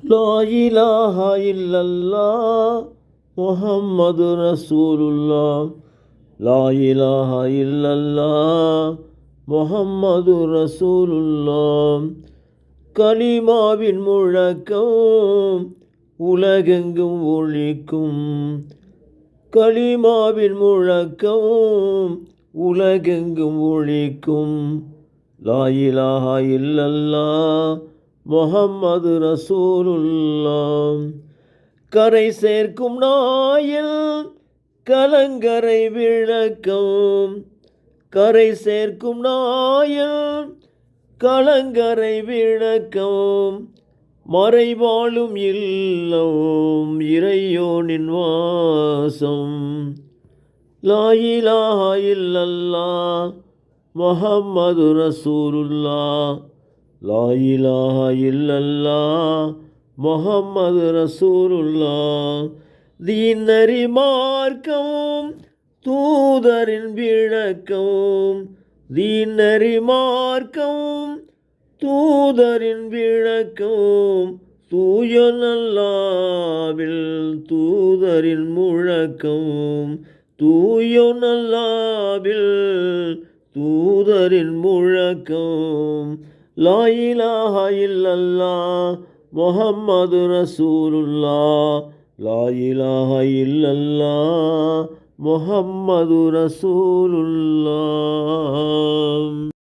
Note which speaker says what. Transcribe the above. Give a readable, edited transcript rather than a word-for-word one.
Speaker 1: லா இலாஹா இல்லல்லாஹ் முஹம்மது ரசூலுல்லாஹ். லா இலாஹா இல்லல்லாஹ் முஹம்மது ரசூலுல்லாஹ். கலிமாவின் முழக்கம் உலகெங்கும் ஒலிக்கும். கலிமாவின் முழக்கம் உலகெங்கும் ஒலிக்கும். லா இலாஹா இல்லல்லாஹ் முஹம்மது ரசூலுல்லாஹ். கரை சேர்க்கும் நாயில் கலங்கரை விளக்கம். கரை சேர்க்கும் நாயில் கலங்கரை விளக்கம். மறைவாழும் இல்லம் இறையோனின் வாசம். லா இலாஹா இல்லல்லாஹ் முஹம்மது ரசூலுல்லாஹ். லா இலாஹா இல்லல்லாஹ் முஹம்மது ரசூலுல்லாஹ். தீனரி மார்க்கம் தூதரின் விளக்கம். தீனரி மார்க்கம் தூதரின் விளக்கம். தூய நல்லாவில் தூதரின் முழக்கம். தூய நல்லாவில் தூதரின் முழக்கம். லா இலாஹா இல்லல்லாஹ் முஹம்மது ரசூலுல்லாஹ். லா இலாஹா இல்லல்லாஹ் முஹம்மது ரசூலுல்லாஹ்.